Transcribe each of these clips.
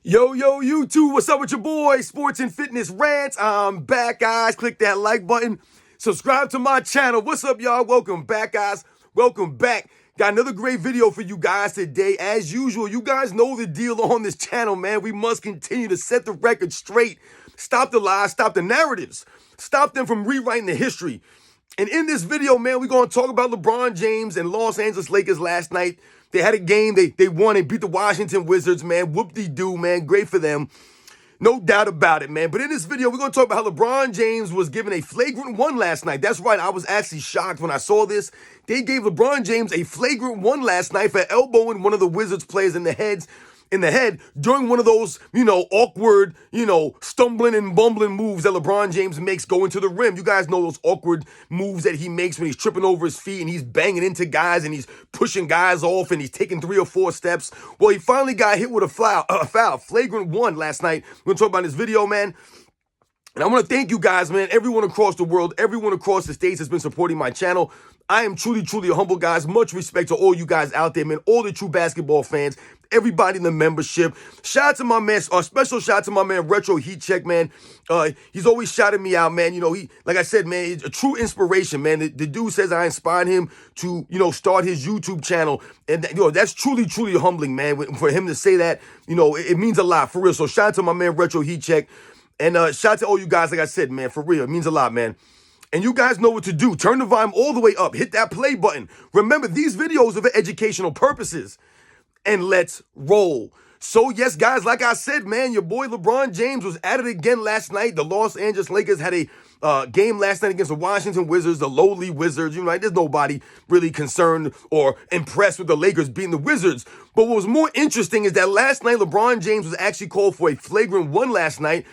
Yo, YouTube, what's up with your boy? Sports and Fitness Rants. I'm back, guys. Click that like button. Subscribe to my channel. What's up, y'all? Welcome back, guys. Welcome back. Got another great video for you guys today. As usual, you guys know the deal on this channel, man. We must continue to set the record straight. Stop the lies, stop the narratives. Stop them from rewriting the history. And in this video, man, we're going to talk about LeBron James and Los Angeles Lakers last night. They had a game. They won and beat the Washington Wizards, man. Whoop-de-doo, man. Great for them. No doubt about it, man. But in this video, we're going to talk about how LeBron James was given a flagrant one last night. That's right. I was actually shocked when I saw this. They gave LeBron James a flagrant one last night for elbowing one of the Wizards players in the head during one of those, awkward, stumbling and bumbling moves that LeBron James makes going to the rim. You guys know those awkward moves that he makes when he's tripping over his feet and he's banging into guys and he's pushing guys off and he's taking 3 or 4 steps. Well, he finally got hit with a foul, flagrant one last night. We're going to talk about this video, man. And I want to thank you guys, man. Everyone across the world, everyone across the states has been supporting my channel. I am truly, truly a humble, guys. Much respect to all you guys out there, man. All the true basketball fans, everybody in the membership. Shout out to my man, special shout out to my man, Retro Heat Check, man. He's always shouting me out, man. He, like I said, man, he's a true inspiration, man. The dude says I inspired him to, start his YouTube channel. And, that's truly, truly humbling, man. For him to say that, it means a lot, for real. So shout out to my man, Retro Heat Check. And shout out to all you guys, like I said, man, for real. It means a lot, man. And you guys know what to do. Turn the volume all the way up. Hit that play button. Remember, these videos are for educational purposes. And let's roll. So, yes, guys, like I said, man, your boy LeBron James was at it again last night. The Los Angeles Lakers had a game last night against the Washington Wizards, the lowly Wizards. There's nobody really concerned or impressed with the Lakers beating the Wizards. But what was more interesting is that last night, LeBron James was actually called for a flagrant one last night,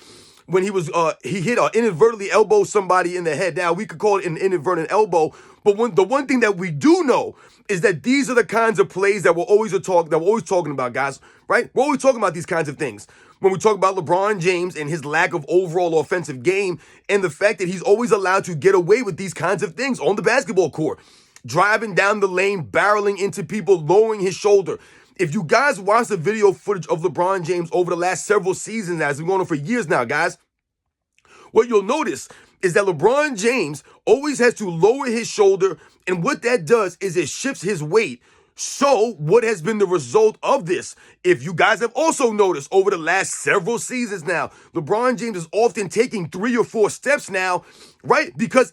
when he hit or inadvertently elbowed somebody in the head. Now, we could call it an inadvertent elbow, but the one thing that we do know is that these are the kinds of plays that we're always talking about, guys, right? We're always talking about these kinds of things. When we talk about LeBron James and his lack of overall offensive game and the fact that he's always allowed to get away with these kinds of things on the basketball court, driving down the lane, barreling into people, lowering his shoulder. If you guys watch the video footage of LeBron James over the last several seasons, as we've been going on for years now, guys, what you'll notice is that LeBron James always has to lower his shoulder, and what that does is it shifts his weight. So what has been the result of this? If you guys have also noticed over the last several seasons now, LeBron James is often taking 3 or 4 steps now, right? Because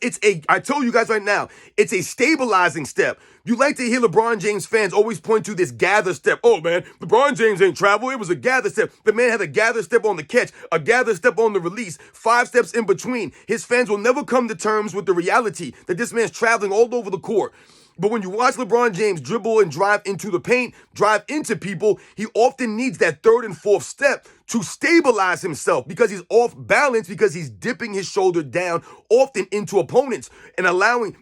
I told you guys right now, it's a stabilizing step. You like to hear LeBron James fans always point to this gather step. Oh, man, LeBron James ain't travel. It was a gather step. The man had a gather step on the catch, a gather step on the release, 5 steps in between. His fans will never come to terms with the reality that this man's traveling all over the court. But when you watch LeBron James dribble and drive into the paint, drive into people, he often needs that 3rd and 4th step to stabilize himself because he's off balance, because he's dipping his shoulder down often into opponents and allowing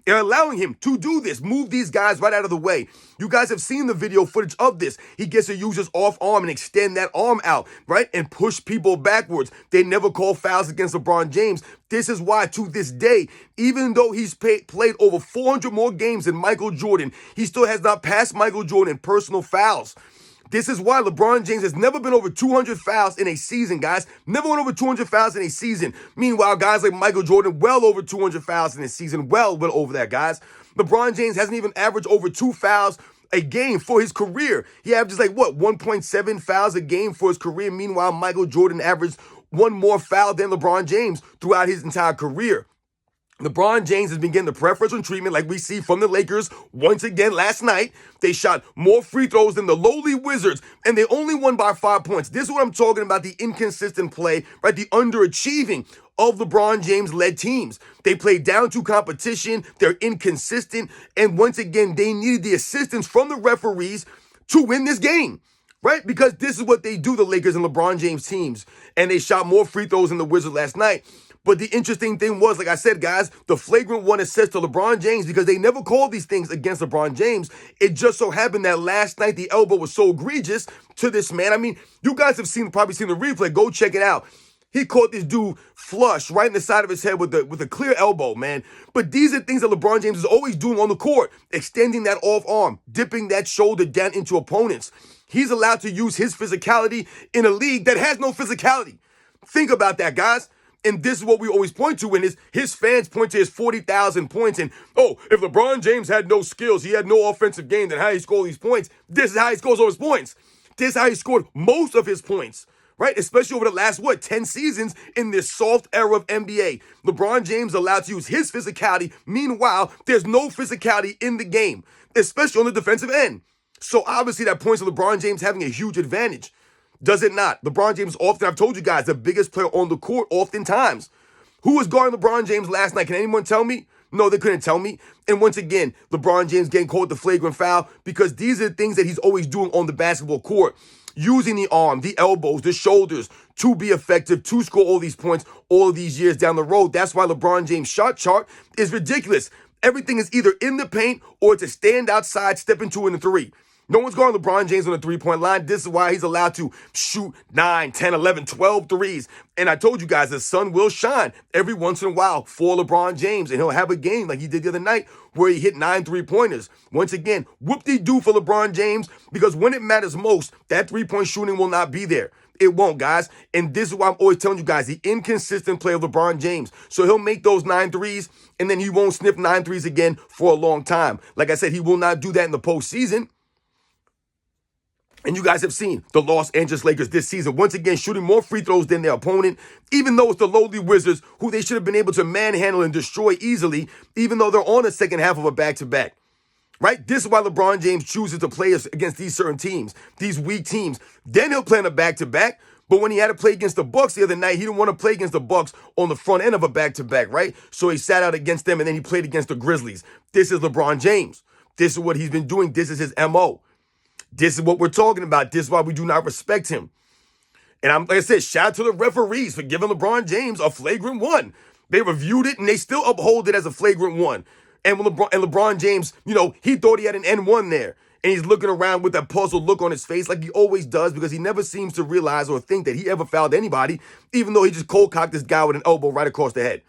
him to do this, move these guys right out of the way. You guys have seen the video footage of this. He gets to use his off arm and extend that arm out, right, and push people backwards. They never call fouls against LeBron James. This is why, to this day, even though he's played over 400 more games than Michael Jordan, he still has not passed Michael Jordan in personal fouls. This is why LeBron James has never been over 200 fouls in a season, guys. Never went over 200 fouls in a season. Meanwhile, guys like Michael Jordan, well over 200 fouls in a season. Well over that, guys. LeBron James hasn't even averaged over 2 fouls a game for his career. He averages 1.7 fouls a game for his career. Meanwhile, Michael Jordan averaged 1 more foul than LeBron James throughout his entire career. LeBron James has been getting the preferential treatment like we see from the Lakers once again last night. They shot more free throws than the lowly Wizards, and they only won by 5 points. This is what I'm talking about, the inconsistent play, right? The underachieving of LeBron James-led teams. They play down to competition. They're inconsistent. And once again, they needed the assistance from the referees to win this game. Right? Because this is what they do, the Lakers and LeBron James teams. And they shot more free throws than the Wizards last night. But the interesting thing was, like I said, guys, the flagrant one assist to LeBron James, because they never called these things against LeBron James. It just so happened that last night the elbow was so egregious to this man. I mean, you guys have probably seen the replay. Go check it out. He caught this dude flush right in the side of his head with a clear elbow, man. But these are things that LeBron James is always doing on the court, extending that off arm, dipping that shoulder down into opponents. He's allowed to use his physicality in a league that has no physicality. Think about that, guys. And this is what we always point to when his fans point to his 40,000 points. And, oh, if LeBron James had no skills, he had no offensive game, then how he scored these points? This is how he scores all his points. This is how he scored most of his points, right? Especially over the last, 10 seasons in this soft era of NBA. LeBron James allowed to use his physicality. Meanwhile, there's no physicality in the game, especially on the defensive end. So obviously that points to LeBron James having a huge advantage. Does it not? LeBron James often, I've told you guys, the biggest player on the court oftentimes. Who was guarding LeBron James last night? Can anyone tell me? No, they couldn't tell me. And once again, LeBron James getting called the flagrant foul because these are the things that he's always doing on the basketball court. Using the arm, the elbows, the shoulders to be effective, to score all these points all of these years down the road. That's why LeBron James' shot chart is ridiculous. Everything is either in the paint or to stand outside, step into in the three. No one's guarding LeBron James on the three-point line. This is why he's allowed to shoot 9, 10, 11, 12 threes. And I told you guys, the sun will shine every once in a while for LeBron James. And he'll have a game like he did the other night where he hit 9 3-pointers. Once again, whoop-de-doo for LeBron James, because when it matters most, that three-point shooting will not be there. It won't, guys. And this is why I'm always telling you guys, the inconsistent play of LeBron James. So he'll make those 9 threes, and then he won't sniff 9 threes again for a long time. Like I said, he will not do that in the postseason. And you guys have seen the Los Angeles Lakers this season, once again, shooting more free throws than their opponent, even though it's the lowly Wizards, who they should have been able to manhandle and destroy easily, even though they're on the second half of a back-to-back. Right? This is why LeBron James chooses to play against these certain teams, these weak teams. Then he'll play in a back-to-back. But when he had to play against the Bucks the other night, he didn't want to play against the Bucks on the front end of a back-to-back, right? So he sat out against them, and then he played against the Grizzlies. This is LeBron James. This is what he's been doing. This is his MO. This is what we're talking about. This is why we do not respect him. And like I said, shout out to the referees for giving LeBron James a flagrant one. They reviewed it, and they still uphold it as a flagrant one. And when LeBron James, he thought he had an N1 there. And he's looking around with that puzzled look on his face like he always does, because he never seems to realize or think that he ever fouled anybody, even though he just cold-cocked this guy with an elbow right across the head.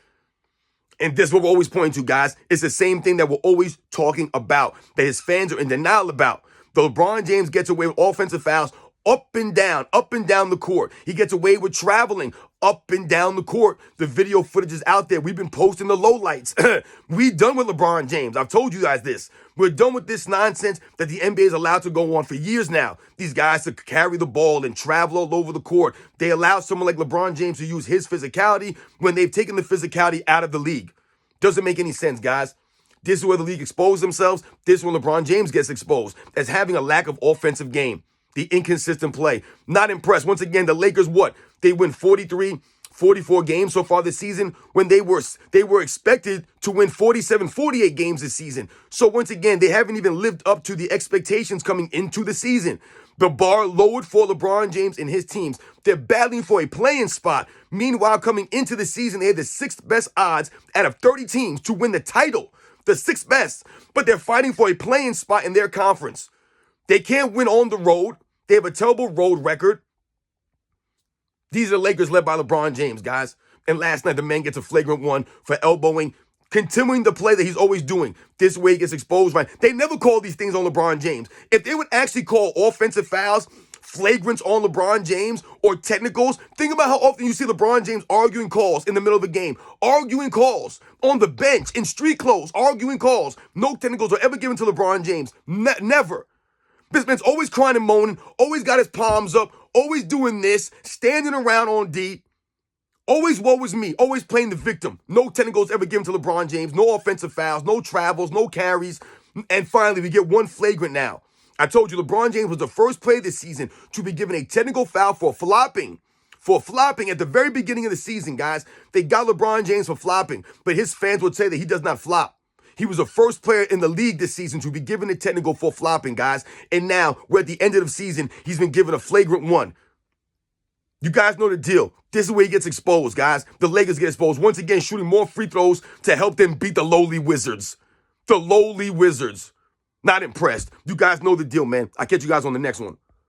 And this is what we're always pointing to, guys. It's the same thing that we're always talking about, that his fans are in denial about. The LeBron James gets away with offensive fouls up and down the court. He gets away with traveling up and down the court. The video footage is out there. We've been posting the lowlights. We done with LeBron James. I've told you guys this. We're done with this nonsense that the NBA is allowed to go on for years now. These guys to carry the ball and travel all over the court. They allow someone like LeBron James to use his physicality when they've taken the physicality out of the league. Doesn't make any sense, guys. This is where the league exposed themselves. This is when LeBron James gets exposed as having a lack of offensive game. The inconsistent play. Not impressed. Once again, the Lakers, they win 43, 44 games so far this season when they were expected to win 47, 48 games this season. So once again, they haven't even lived up to the expectations coming into the season. The bar lowered for LeBron James and his teams. They're battling for a play-in spot. Meanwhile, coming into the season, they had the 6th best odds out of 30 teams to win the title. The 6th best. But they're fighting for a play-in spot in their conference. They can't win on the road. They have a terrible road record. These are the Lakers led by LeBron James, guys. And last night, the man gets a flagrant one for elbowing, continuing the play that he's always doing. This way he gets exposed, right? They never call these things on LeBron James. If they would actually call offensive fouls, flagrants on LeBron James, or technicals, think about how often you see LeBron James arguing calls in the middle of a game, arguing calls on the bench, in street clothes, arguing calls. No technicals are ever given to LeBron James. Never. This man's always crying and moaning, always got his palms up, always doing this, standing around on D. Always woe is me, always playing the victim. No technicals ever given to LeBron James, no offensive fouls, no travels, no carries. And finally, we get one flagrant now. I told you LeBron James was the first player this season to be given a technical foul for flopping. For flopping at the very beginning of the season, guys. They got LeBron James for flopping, but his fans would say that he does not flop. He was the first player in the league this season to be given a technical for flopping, guys. And now, we're at the end of the season, he's been given a flagrant one. You guys know the deal. This is where he gets exposed, guys. The Lakers get exposed. Once again, shooting more free throws to help them beat the lowly Wizards. The lowly Wizards. Not impressed. You guys know the deal, man. I'll catch you guys on the next one.